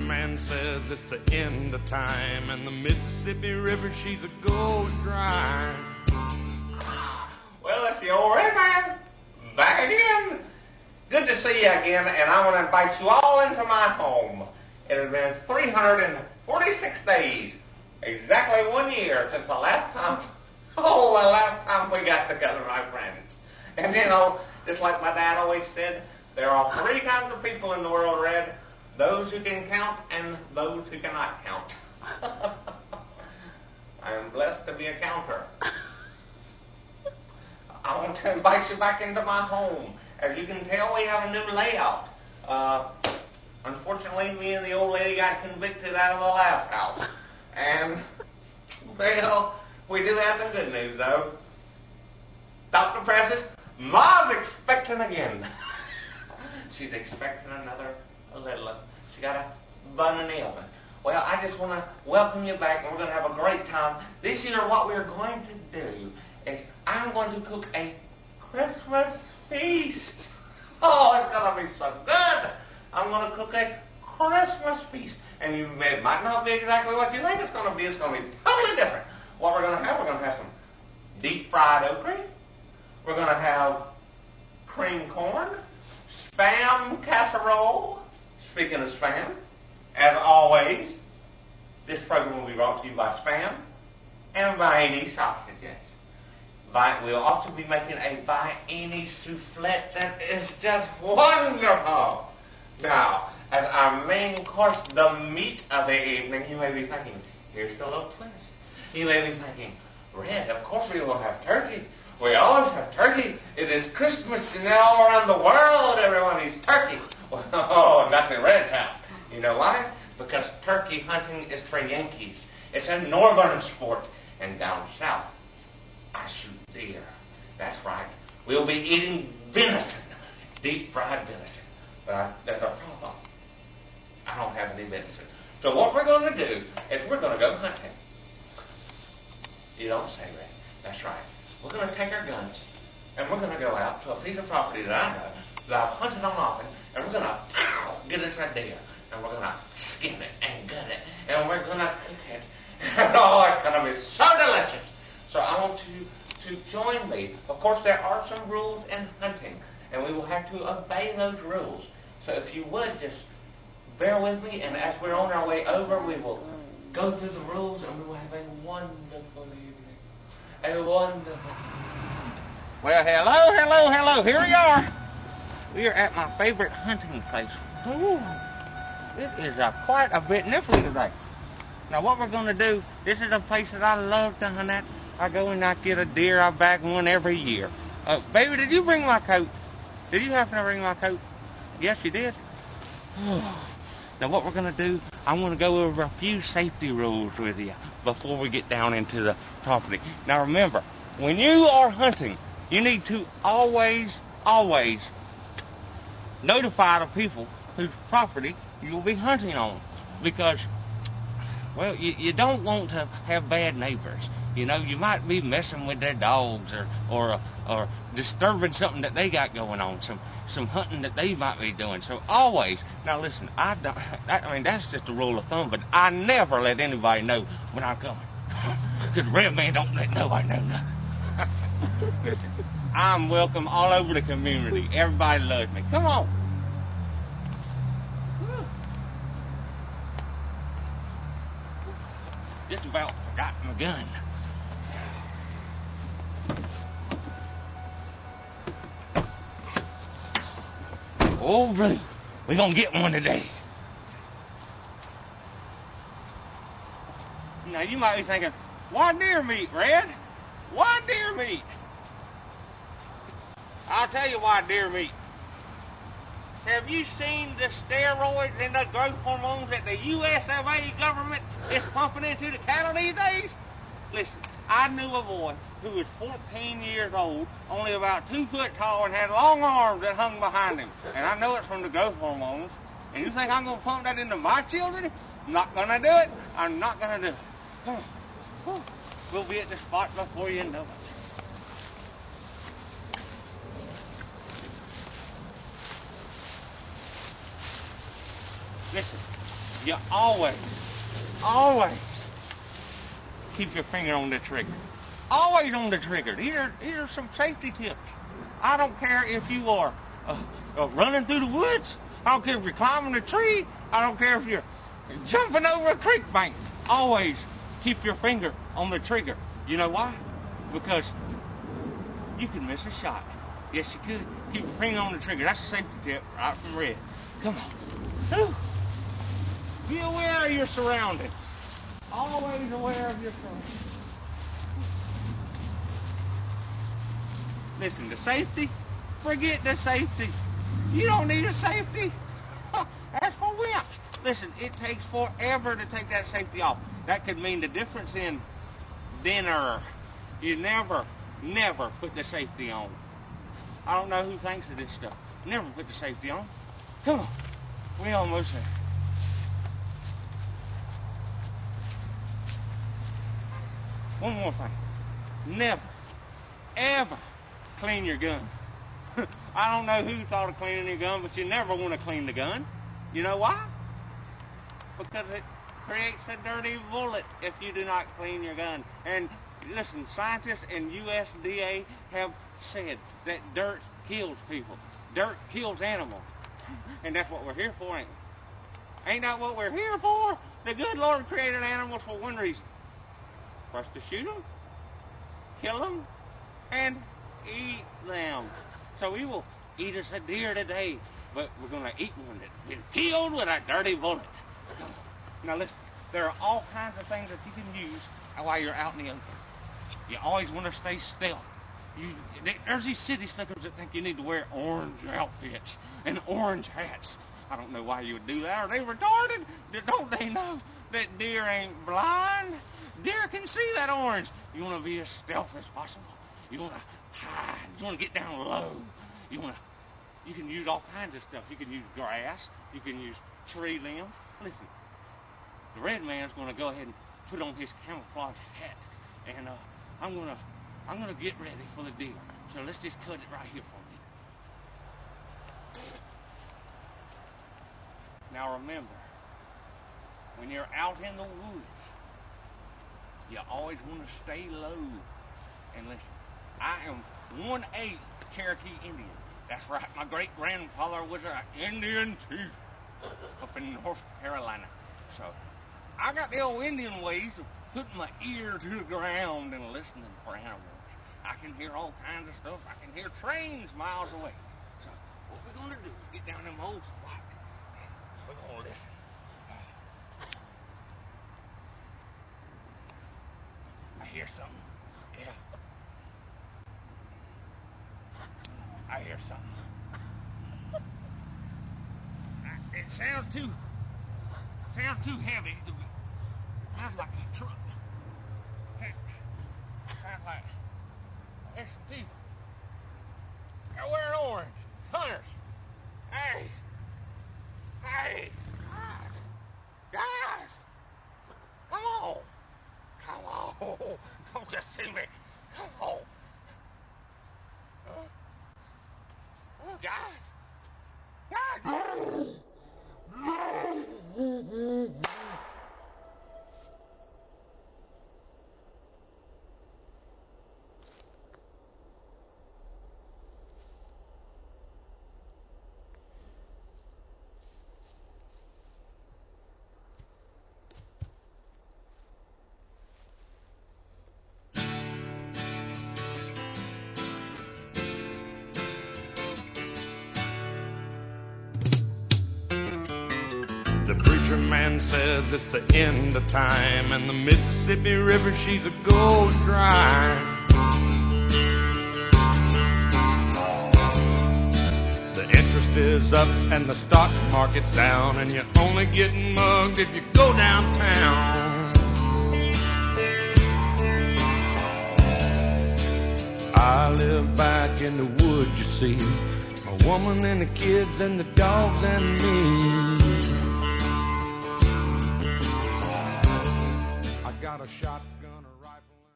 man says it's the end of time, and the Mississippi River, she's a going dry. Well, it's the old red man back again. Good to see you again, and I want to invite you all into my home. It has been 346 days, exactly 1 year since the last time we got together, my friends. And you know, just like my dad always said, there are three kinds of people in the world, Red. Those who can count and those who cannot count. I am blessed to be a counter. I want to invite you back into my home. As you can tell, we have a new layout. Unfortunately, me and the old lady got convicted out of the last house. And, well, we do have some good news, though. Dr. Precious, Ma's expecting again. She's expecting another little. She got a bun in the oven. Well, I just want to welcome you back, and we're going to have a great time. This year, what we're going to do is I'm going to cook a Christmas feast. Oh, it's going to be so good. I'm going to cook a Christmas feast. And it might not be exactly what you think it's going to be. It's going to be totally different. What we're going to have some deep fried okra. We're going to have cream corn, Spam casserole. Speaking of Spam, as always, this program will be brought to you by Spam and Vienna sausages. We'll also be making a Vienna soufflette that is just wonderful. Now, as our main course, the meat of the evening, you may be thinking, here's the little twist. You may be thinking, Red, of course we will have turkey. We always have turkey. It is Christmas, and all around the world everyone eats turkey. Well, not in Red's house. You know why? Because turkey hunting is for Yankees. It's a northern sport. And down south, I shoot deer. That's right. We'll be eating venison, deep fried venison. But there's a problem. I don't have any venison. So what we're going to do is we're going to go hunting. You don't say, Red. That's right. We're going to take our guns, and we're going to go out to a piece of property that I know, that I've hunted on often, and we're going to get us a deer, and we're going to skin it and gut it, and we're going to cook it. And oh, it's going to be so delicious. So I want you to join me. Of course, there are some rules in hunting, and we will have to obey those rules. So if you would, just bear with me, and as we're on our way over, we will go through the rules, and we will have a wonderful evening. A wonderful. Well, hello. Here we are. We are at my favorite hunting place. Ooh, it is quite a bit nipply today. Now, what we're going to do, this is a place that I love to hunt at. I go and I get a deer. I bag one every year. Baby, did you bring my coat? Did you happen to bring my coat? Yes, you did. Now, what we're going to do, I want to go over a few safety rules with you before we get down into the property. Now, remember, when you are hunting, you need to always notify the people whose property you will be hunting on. Because, well, you don't want to have bad neighbors. You know, you might be messing with their dogs or disturbing something that they got going on, some hunting that they might be doing. So always, now listen, that's just a rule of thumb, but I never let anybody know when I'm coming. Because Red Man don't let nobody know nothing. Listen, I'm welcome all over the community. Everybody loves me. Come on. Just about forgot my gun. Oh, Blue, we're going to get one today. Now, you might be thinking, why deer meat, Red? Why deer meat? I'll tell you why deer meat. Have you seen the steroids and the growth hormones that the US of A government is pumping into the cattle these days? Listen, I knew a boy who was 14 years old, only about 2 foot tall, and had long arms that hung behind him. And I know it's from the growth hormones. And you think I'm going to pump that into my children? I'm not going to do it. I'm not going to do it. Come on. We'll be at the spot before you know it. Listen, you always keep your finger on the trigger. Always on the trigger. Here are some safety tips. I don't care if you are running through the woods. I don't care if you're climbing a tree. I don't care if you're jumping over a creek bank. Always keep your finger on the trigger. You know why? Because you can miss a shot. Yes, you could. Keep your finger on the trigger. That's a safety tip right from Red. Come on. Whew. Be aware of your surroundings. Always aware of your surroundings. Listen, the safety, forget the safety. You don't need a safety. That's for wimps. Listen, it takes forever to take that safety off. That could mean the difference in dinner. You never put the safety on. I don't know who thinks of this stuff. Never put the safety on. Come on. We almost there. One more thing. Never, ever clean your gun. I don't know who thought of cleaning your gun, but you never want to clean the gun. You know why? Because it creates a dirty bullet if you do not clean your gun. And listen, scientists and USDA have said that dirt kills people. Dirt kills animals. And that's what we're here for, ain't we? Ain't that what we're here for? The good Lord created animals for one reason. For us to shoot them, kill them, and eat them. So we will eat us a deer today, but we're going to eat one that's been killed with a dirty bullet. Now listen, there are all kinds of things that you can use while you're out in the open. You always want to stay stealth. There's these city slickers that think you need to wear orange outfits and orange hats. I don't know why you would do that. Are they retarded? Don't they know that deer ain't blind? Deer can see that orange. You want to be as stealth as possible. You want to hide. You want to get down low. You can use all kinds of stuff. You can use grass. You can use tree limbs. Listen, the red man's going to go ahead and put on his camouflage hat, and I'm gonna get ready for the deer. So let's just cut it right here for me. Now remember, when you're out in the woods, you always want to stay low. And listen, I am 1/8 Cherokee Indian. That's right, my great-grandfather was an Indian chief up in North Carolina. So I got the old Indian ways of putting my ear to the ground and listening for animals. I can hear all kinds of stuff. I can hear trains miles away. So what we're going to do is get down them old spots and we're going to listen. I hear something. Yeah. I hear something. It sounds too heavy to be. Sounds like a truck. Sounds like there's some people. They're wearing orange. Hunters. Hey, guys, come on. Don't just see me. Come on. Guys. The preacher man says it's the end of time, and the Mississippi River, she's a gold dry. The interest is up and the stock market's down, and you're only getting mugged if you go downtown. I live back in the woods, you see, my woman and the kids and the dogs and me.